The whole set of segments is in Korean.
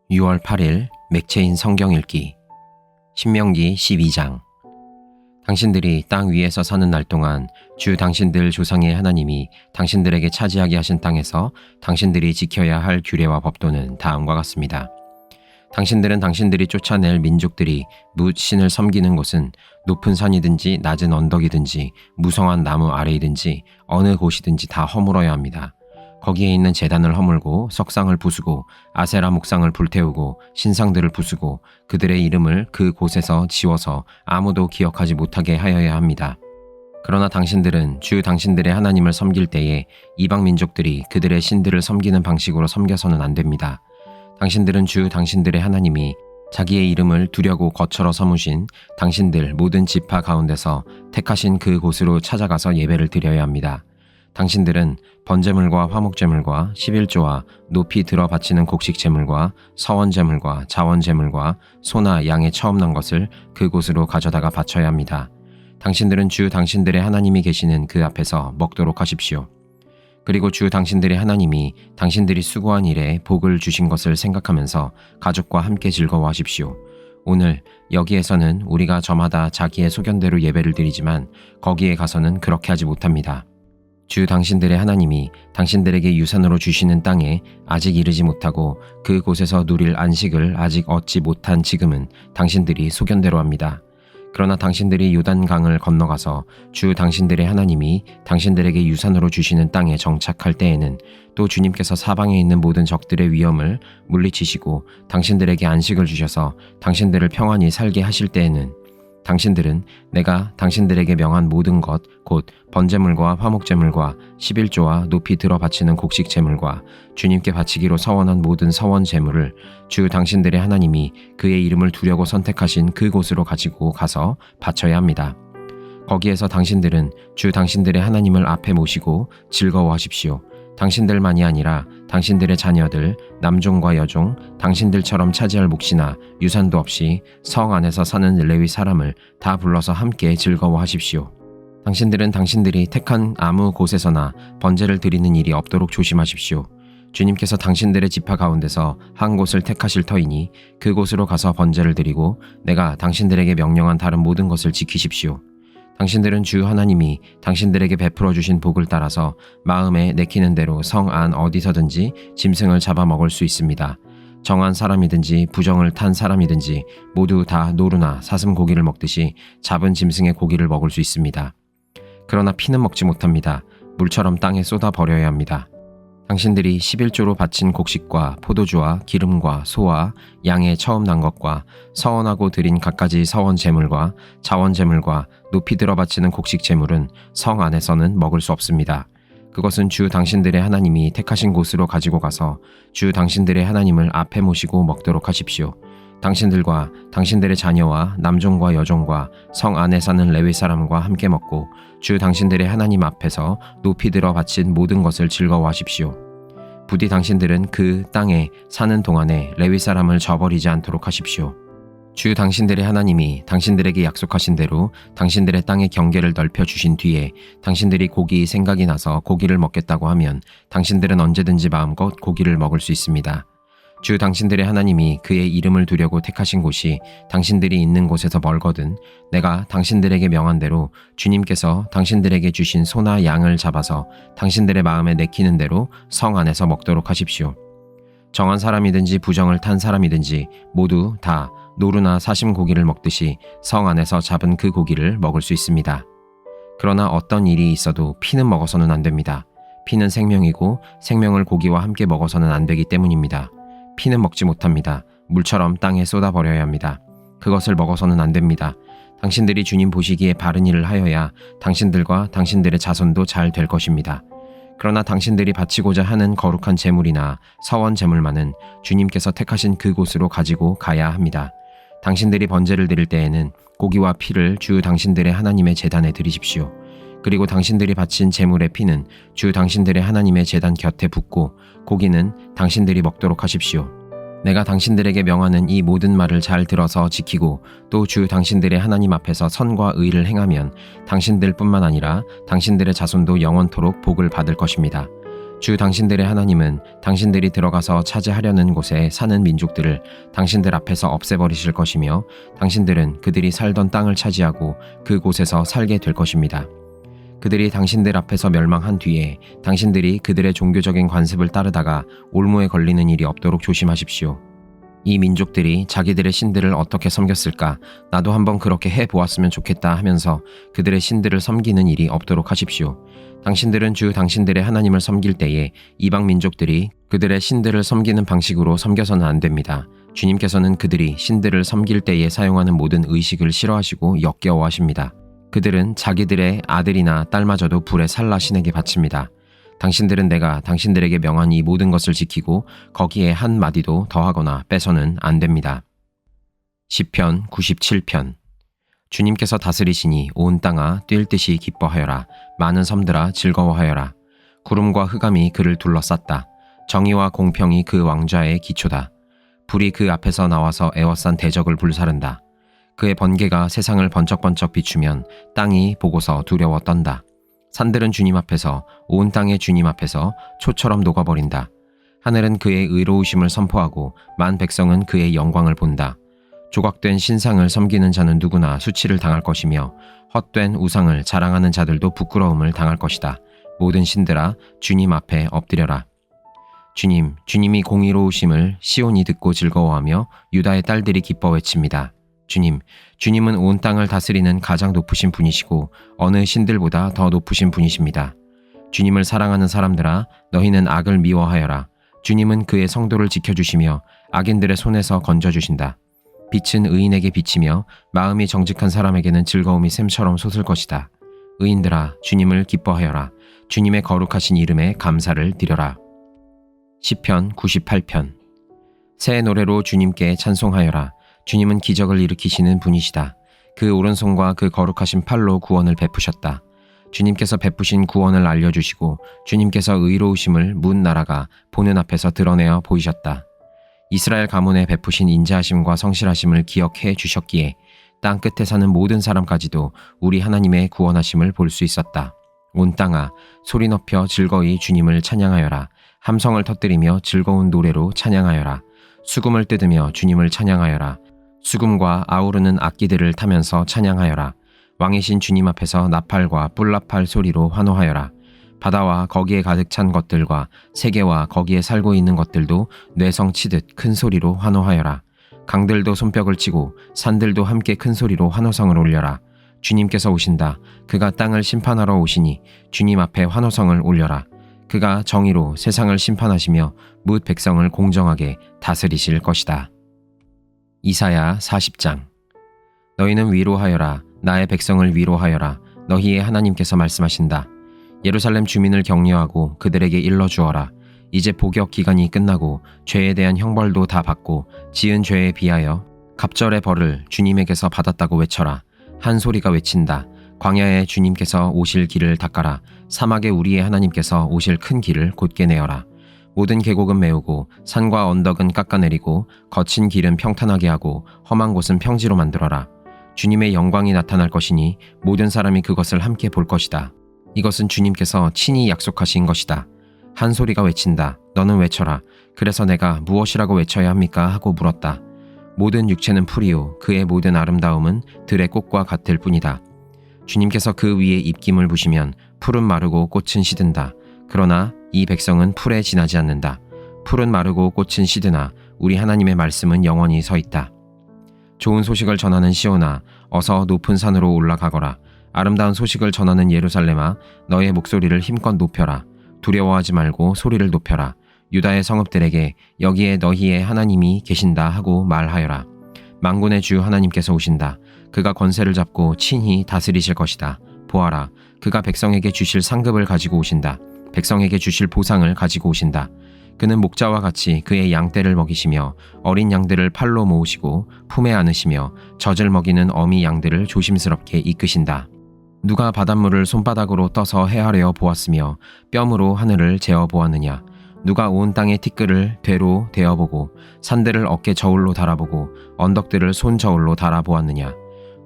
(6월 8일) 맥체인 성경 읽기. 신명기 12장. 당신들이 땅 위에서 사는 날 동안 주 당신들 조상의 하나님이 당신들에게 차지하게 하신 땅에서 당신들이 지켜야 할 규례와 법도는 다음과 같습니다. 당신들은 당신들이 쫓아낼 민족들이 뭇 신을 섬기는 곳은 높은 산이든지 낮은 언덕이든지 무성한 나무 아래이든지 어느 곳이든지 다 허물어야 합니다. 거기에 있는 제단을 허물고 석상을 부수고 아세라 목상을 불태우고 신상들을 부수고 그들의 이름을 그 곳에서 지워서 아무도 기억하지 못하게 하여야 합니다. 그러나 당신들은 주 당신들의 하나님을 섬길 때에 이방 민족들이 그들의 신들을 섬기는 방식으로 섬겨서는 안 됩니다. 당신들은 주 당신들의 하나님이 자기의 이름을 두려고 거처로 삼으신 당신들 모든 지파 가운데서 택하신 그 곳으로 찾아가서 예배를 드려야 합니다. 당신들은 번제물과 화목제물과 11조와 높이 들어 바치는 곡식제물과 서원제물과 자원제물과 소나 양의 처음 난 것을 그곳으로 가져다가 바쳐야 합니다. 당신들은 주 당신들의 하나님이 계시는 그 앞에서 먹도록 하십시오. 그리고 주 당신들의 하나님이 당신들이 수고한 일에 복을 주신 것을 생각하면서 가족과 함께 즐거워하십시오. 오늘 여기에서는 우리가 저마다 자기의 소견대로 예배를 드리지만 거기에 가서는 그렇게 하지 못합니다. 주 당신들의 하나님이 당신들에게 유산으로 주시는 땅에 아직 이르지 못하고 그곳에서 누릴 안식을 아직 얻지 못한 지금은 당신들이 소견대로 합니다. 그러나 당신들이 요단강을 건너가서 주 당신들의 하나님이 당신들에게 유산으로 주시는 땅에 정착할 때에는 또 주님께서 사방에 있는 모든 적들의 위험을 물리치시고 당신들에게 안식을 주셔서 당신들을 평안히 살게 하실 때에는 당신들은 내가 당신들에게 명한 모든 것, 곧 번제물과 화목제물과 11조와 높이 들어 바치는 곡식제물과 주님께 바치기로 서원한 모든 서원제물을 주 당신들의 하나님이 그의 이름을 두려고 선택하신 그곳으로 가지고 가서 바쳐야 합니다. 거기에서 당신들은 주 당신들의 하나님을 앞에 모시고 즐거워하십시오. 당신들만이 아니라 당신들의 자녀들, 남종과 여종, 당신들처럼 차지할 몫이나 유산도 없이 성 안에서 사는 레위 사람을 다 불러서 함께 즐거워하십시오. 당신들은 당신들이 택한 아무 곳에서나 번제를 드리는 일이 없도록 조심하십시오. 주님께서 당신들의 지파 가운데서 한 곳을 택하실 터이니 그곳으로 가서 번제를 드리고 내가 당신들에게 명령한 다른 모든 것을 지키십시오. 당신들은 주 하나님이 당신들에게 베풀어 주신 복을 따라서 마음에 내키는 대로 성 안 어디서든지 짐승을 잡아먹을 수 있습니다. 정한 사람이든지 부정을 탄 사람이든지 모두 다 노루나 사슴 고기를 먹듯이 잡은 짐승의 고기를 먹을 수 있습니다. 그러나 피는 먹지 못합니다. 물처럼 땅에 쏟아 버려야 합니다. 당신들이 11조로 바친 곡식과 포도주와 기름과 소와 양의 처음 난 것과 서원하고 드린 갖가지 서원 제물과 자원 제물과 높이 들어 바치는 곡식 제물은 성 안에서는 먹을 수 없습니다. 그것은 주 당신들의 하나님이 택하신 곳으로 가지고 가서 주 당신들의 하나님을 앞에 모시고 먹도록 하십시오. 당신들과 당신들의 자녀와 남종과 여종과 성 안에 사는 레위 사람과 함께 먹고 주 당신들의 하나님 앞에서 높이 들어 바친 모든 것을 즐거워하십시오. 부디 당신들은 그 땅에 사는 동안에 레위 사람을 저버리지 않도록 하십시오. 주 당신들의 하나님이 당신들에게 약속하신 대로 당신들의 땅의 경계를 넓혀 주신 뒤에 당신들이 고기 생각이 나서 고기를 먹겠다고 하면 당신들은 언제든지 마음껏 고기를 먹을 수 있습니다. 주 당신들의 하나님이 그의 이름을 두려고 택하신 곳이 당신들이 있는 곳에서 멀거든 내가 당신들에게 명한 대로 주님께서 당신들에게 주신 소나 양을 잡아서 당신들의 마음에 내키는 대로 성 안에서 먹도록 하십시오. 정한 사람이든지 부정을 탄 사람이든지 모두 다 노루나 사심 고기를 먹듯이 성 안에서 잡은 그 고기를 먹을 수 있습니다. 그러나 어떤 일이 있어도 피는 먹어서는 안 됩니다. 피는 생명이고 생명을 고기와 함께 먹어서는 안 되기 때문입니다. 피는 먹지 못합니다. 물처럼 땅에 쏟아버려야 합니다. 그것을 먹어서는 안 됩니다. 당신들이 주님 보시기에 바른 일을 하여야 당신들과 당신들의 자손도 잘 될 것입니다. 그러나 당신들이 바치고자 하는 거룩한 제물이나 서원 제물만은 주님께서 택하신 그곳으로 가지고 가야 합니다. 당신들이 번제를 드릴 때에는 고기와 피를 주 당신들의 하나님의 제단에 드리십시오. 그리고 당신들이 바친 제물의 피는 주 당신들의 하나님의 제단 곁에 붓고 고기는 당신들이 먹도록 하십시오. 내가 당신들에게 명하는 이 모든 말을 잘 들어서 지키고 또 주 당신들의 하나님 앞에서 선과 의를 행하면 당신들뿐만 아니라 당신들의 자손도 영원토록 복을 받을 것입니다. 주 당신들의 하나님은 당신들이 들어가서 차지하려는 곳에 사는 민족들을 당신들 앞에서 없애버리실 것이며 당신들은 그들이 살던 땅을 차지하고 그곳에서 살게 될 것입니다. 그들이 당신들 앞에서 멸망한 뒤에 당신들이 그들의 종교적인 관습을 따르다가 올무에 걸리는 일이 없도록 조심하십시오. 이 민족들이 자기들의 신들을 어떻게 섬겼을까? 나도 한번 그렇게 해보았으면 좋겠다 하면서 그들의 신들을 섬기는 일이 없도록 하십시오. 당신들은 주 당신들의 하나님을 섬길 때에 이방 민족들이 그들의 신들을 섬기는 방식으로 섬겨서는 안 됩니다. 주님께서는 그들이 신들을 섬길 때에 사용하는 모든 의식을 싫어하시고 역겨워하십니다. 그들은 자기들의 아들이나 딸마저도 불에 살라 신에게 바칩니다. 당신들은 내가 당신들에게 명한 이 모든 것을 지키고 거기에 한 마디도 더하거나 빼서는 안 됩니다. 시편 97편. 주님께서 다스리시니 온 땅아 뛸 듯이 기뻐하여라. 많은 섬들아 즐거워하여라. 구름과 흑암이 그를 둘러쌌다. 정의와 공평이 그 왕좌의 기초다. 불이 그 앞에서 나와서 에워싼 대적을 불사른다. 그의 번개가 세상을 번쩍번쩍 비추면 땅이 보고서 두려워 떤다. 산들은 주님 앞에서 온 땅의 주님 앞에서 초처럼 녹아버린다. 하늘은 그의 의로우심을 선포하고 만 백성은 그의 영광을 본다. 조각된 신상을 섬기는 자는 누구나 수치를 당할 것이며 헛된 우상을 자랑하는 자들도 부끄러움을 당할 것이다. 모든 신들아 주님 앞에 엎드려라. 주님이 공의로우심을 시온이 듣고 즐거워하며 유다의 딸들이 기뻐 외칩니다. 주님은 온 땅을 다스리는 가장 높으신 분이시고 어느 신들보다 더 높으신 분이십니다. 주님을 사랑하는 사람들아 너희는 악을 미워하여라. 주님은 그의 성도를 지켜주시며 악인들의 손에서 건져주신다. 빛은 의인에게 비치며 마음이 정직한 사람에게는 즐거움이 샘처럼 솟을 것이다. 의인들아 주님을 기뻐하여라. 주님의 거룩하신 이름에 감사를 드려라. 시편 98편. 새 노래로 주님께 찬송하여라. 주님은 기적을 일으키시는 분이시다. 그 오른손과 그 거룩하신 팔로 구원을 베푸셨다. 주님께서 베푸신 구원을 알려주시고 주님께서 의로우심을 문 나라가 보는 앞에서 드러내어 보이셨다. 이스라엘 가문에 베푸신 인자하심과 성실하심을 기억해 주셨기에 땅 끝에 사는 모든 사람까지도 우리 하나님의 구원하심을 볼 수 있었다. 온 땅아 소리 높여 즐거이 주님을 찬양하여라. 함성을 터뜨리며 즐거운 노래로 찬양하여라. 수금을 뜯으며 주님을 찬양하여라. 수금과 아우르는 악기들을 타면서 찬양하여라. 왕이신 주님 앞에서 나팔과 뿔나팔 소리로 환호하여라. 바다와 거기에 가득 찬 것들과 세계와 거기에 살고 있는 것들도 뇌성 치듯 큰 소리로 환호하여라. 강들도 손뼉을 치고 산들도 함께 큰 소리로 환호성을 올려라. 주님께서 오신다. 그가 땅을 심판하러 오시니 주님 앞에 환호성을 올려라. 그가 정의로 세상을 심판하시며 뭇 백성을 공정하게 다스리실 것이다. 이사야 40장. 너희는 위로하여라. 나의 백성을 위로하여라. 너희의 하나님께서 말씀하신다. 예루살렘 주민을 격려하고 그들에게 일러주어라. 이제 복역 기간이 끝나고 죄에 대한 형벌도 다 받고 지은 죄에 비하여 갑절의 벌을 주님에게서 받았다고 외쳐라. 한 소리가 외친다. 광야에 주님께서 오실 길을 닦아라. 사막에 우리의 하나님께서 오실 큰 길을 곧게 내어라. 모든 계곡은 메우고 산과 언덕은 깎아내리고 거친 길은 평탄하게 하고 험한 곳은 평지로 만들어라. 주님의 영광이 나타날 것이니 모든 사람이 그것을 함께 볼 것이다. 이것은 주님께서 친히 약속하신 것이다. 한 소리가 외친다. 너는 외쳐라. 그래서 내가 무엇이라고 외쳐야 합니까? 하고 물었다. 모든 육체는 풀이요 그의 모든 아름다움은 들의 꽃과 같을 뿐이다. 주님께서 그 위에 입김을 부시면 풀은 마르고 꽃은 시든다. 그러나 이 백성은 풀에 지나지 않는다. 풀은 마르고 꽃은 시드나 우리 하나님의 말씀은 영원히 서 있다. 좋은 소식을 전하는 시온아 어서 높은 산으로 올라가거라. 아름다운 소식을 전하는 예루살렘아 너의 목소리를 힘껏 높여라. 두려워하지 말고 소리를 높여라. 유다의 성읍들에게 여기에 너희의 하나님이 계신다 하고 말하여라. 만군의 주 하나님께서 오신다. 그가 권세를 잡고 친히 다스리실 것이다. 보아라. 그가 백성에게 주실 상급을 가지고 오신다. 백성에게 주실 보상을 가지고 오신다. 그는 목자와 같이 그의 양떼를 먹이시며 어린 양들을 팔로 모으시고 품에 안으시며 젖을 먹이는 어미 양들을 조심스럽게 이끄신다. 누가 바닷물을 손바닥으로 떠서 헤아려 보았으며 뼘으로 하늘을 재어 보았느냐. 누가 온 땅의 티끌을 되로 대어보고 산들을 어깨 저울로 달아보고 언덕들을 손 저울로 달아보았느냐?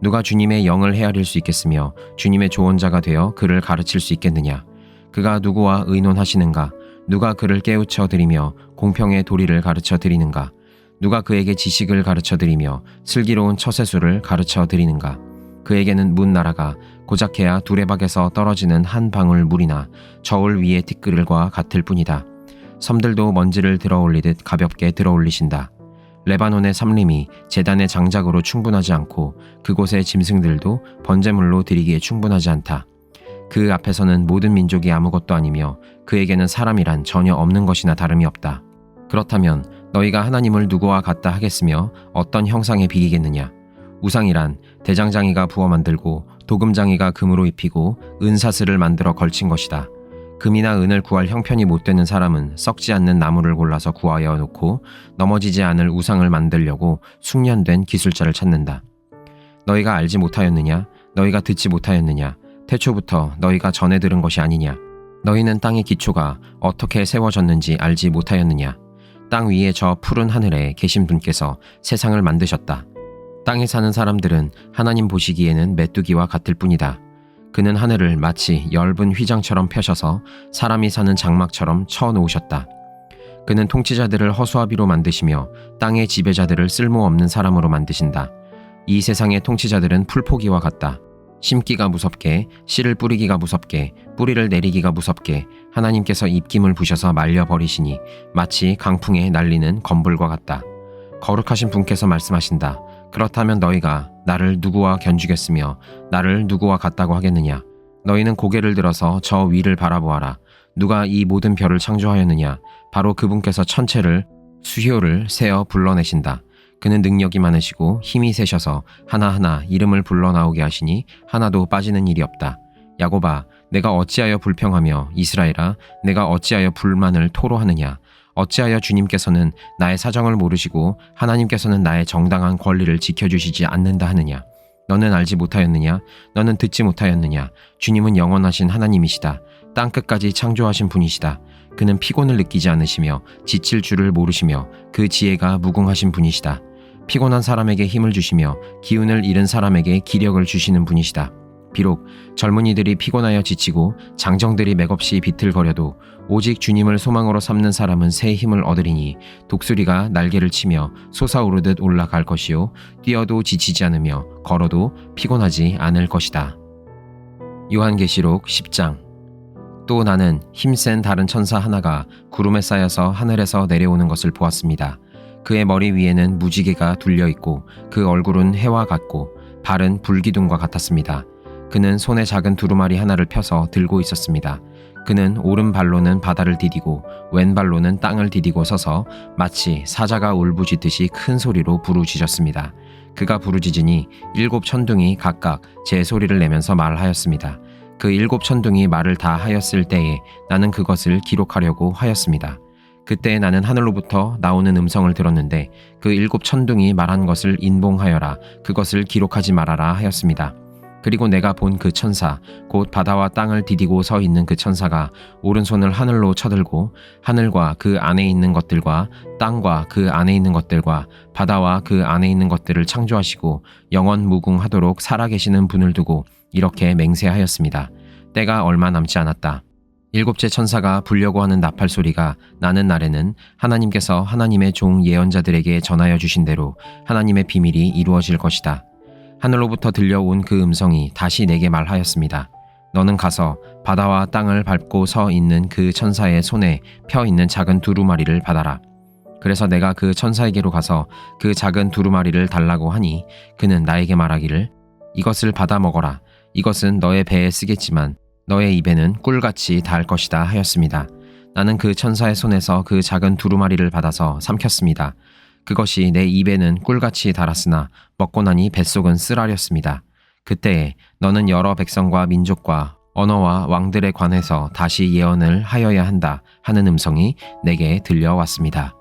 누가 주님의 영을 헤아릴 수 있겠으며 주님의 조언자가 되어 그를 가르칠 수 있겠느냐? 그가 누구와 의논하시는가? 누가 그를 깨우쳐 드리며 공평의 도리를 가르쳐 드리는가? 누가 그에게 지식을 가르쳐 드리며 슬기로운 처세술을 가르쳐 드리는가? 그에게는 문 나라가 고작해야 두레박에서 떨어지는 한 방울 물이나 저울 위의 티끌과 같을 뿐이다. 섬들도 먼지를 들어올리듯 가볍게 들어올리신다. 레바논의 삼림이 제단의 장작으로 충분하지 않고 그곳의 짐승들도 번제물로 드리기에 충분하지 않다. 그 앞에서는 모든 민족이 아무것도 아니며 그에게는 사람이란 전혀 없는 것이나 다름이 없다. 그렇다면 너희가 하나님을 누구와 같다 하겠으며 어떤 형상에 비기겠느냐? 우상이란 대장장이가 부어 만들고 도금장이가 금으로 입히고 은사슬을 만들어 걸친 것이다. 금이나 은을 구할 형편이 못 되는 사람은 썩지 않는 나무를 골라서 구하여 놓고 넘어지지 않을 우상을 만들려고 숙련된 기술자를 찾는다. 너희가 알지 못하였느냐? 너희가 듣지 못하였느냐? 태초부터 너희가 전해 들은 것이 아니냐? 너희는 땅의 기초가 어떻게 세워졌는지 알지 못하였느냐? 땅 위에 저 푸른 하늘에 계신 분께서 세상을 만드셨다. 땅에 사는 사람들은 하나님 보시기에는 메뚜기와 같을 뿐이다. 그는 하늘을 마치 엷은 휘장처럼 펴셔서 사람이 사는 장막처럼 쳐놓으셨다. 그는 통치자들을 허수아비로 만드시며 땅의 지배자들을 쓸모없는 사람으로 만드신다. 이 세상의 통치자들은 풀포기와 같다. 심기가 무섭게, 씨를 뿌리기가 무섭게, 뿌리를 내리기가 무섭게 하나님께서 입김을 부셔서 말려버리시니 마치 강풍에 날리는 건불과 같다. 거룩하신 분께서 말씀하신다. 그렇다면 너희가 나를 누구와 견주겠으며 나를 누구와 같다고 하겠느냐? 너희는 고개를 들어서 저 위를 바라보아라. 누가 이 모든 별을 창조하였느냐? 바로 그분께서 천체를 수효를 세어 불러내신다. 그는 능력이 많으시고 힘이 세셔서 하나하나 이름을 불러 나오게 하시니 하나도 빠지는 일이 없다. 야곱아, 내가 어찌하여 불평하며 이스라엘아, 내가 어찌하여 불만을 토로하느냐? 어찌하여 주님께서는 나의 사정을 모르시고 하나님께서는 나의 정당한 권리를 지켜주시지 않는다 하느냐? 너는 알지 못하였느냐? 너는 듣지 못하였느냐? 주님은 영원하신 하나님이시다. 땅끝까지 창조하신 분이시다. 그는 피곤을 느끼지 않으시며 지칠 줄을 모르시며 그 지혜가 무궁하신 분이시다. 피곤한 사람에게 힘을 주시며 기운을 잃은 사람에게 기력을 주시는 분이시다. 비록 젊은이들이 피곤하여 지치고 장정들이 맥없이 비틀거려도 오직 주님을 소망으로 삼는 사람은 새 힘을 얻으리니 독수리가 날개를 치며 솟아오르듯 올라갈 것이요 뛰어도 지치지 않으며 걸어도 피곤하지 않을 것이다. 요한계시록 10장. 또 나는 힘센 다른 천사 하나가 구름에 쌓여서 하늘에서 내려오는 것을 보았습니다. 그의 머리 위에는 무지개가 둘려있고 그 얼굴은 해와 같고 발은 불기둥과 같았습니다. 그는 손에 작은 두루마리 하나를 펴서 들고 있었습니다. 그는 오른발로는 바다를 디디고 왼발로는 땅을 디디고 서서 마치 사자가 울부짖듯이 큰 소리로 부르짖었습니다. 그가 부르짖으니 7 천둥이 각각 제 소리를 내면서 말하였습니다. 그 7 천둥이 말을 다 하였을 때에 나는 그것을 기록하려고 하였습니다. 그때 나는 하늘로부터 나오는 음성을 들었는데 그 7 천둥이 말한 것을 인봉하여라, 그것을 기록하지 말아라 하였습니다. 그리고 내가 본 그 천사, 곧 바다와 땅을 디디고 서 있는 그 천사가 오른손을 하늘로 쳐들고 하늘과 그 안에 있는 것들과 땅과 그 안에 있는 것들과 바다와 그 안에 있는 것들을 창조하시고 영원 무궁하도록 살아계시는 분을 두고 이렇게 맹세하였습니다. 때가 얼마 남지 않았다. 7째 천사가 불려고 하는 나팔 소리가 나는 날에는 하나님께서 하나님의 종 예언자들에게 전하여 주신 대로 하나님의 비밀이 이루어질 것이다. 하늘로부터 들려온 그 음성이 다시 내게 말하였습니다. 너는 가서 바다와 땅을 밟고 서 있는 그 천사의 손에 펴 있는 작은 두루마리를 받아라. 그래서 내가 그 천사에게로 가서 그 작은 두루마리를 달라고 하니 그는 나에게 말하기를 이것을 받아 먹어라. 이것은 너의 배에 쓰겠지만 너의 입에는 꿀같이 닿을 것이다 하였습니다. 나는 그 천사의 손에서 그 작은 두루마리를 받아서 삼켰습니다. 그것이 내 입에는 꿀같이 달았으나 먹고 나니 뱃속은 쓰라렸습니다. 그때에 너는 여러 백성과 민족과 언어와 왕들에 관해서 다시 예언을 하여야 한다 하는 음성이 내게 들려왔습니다.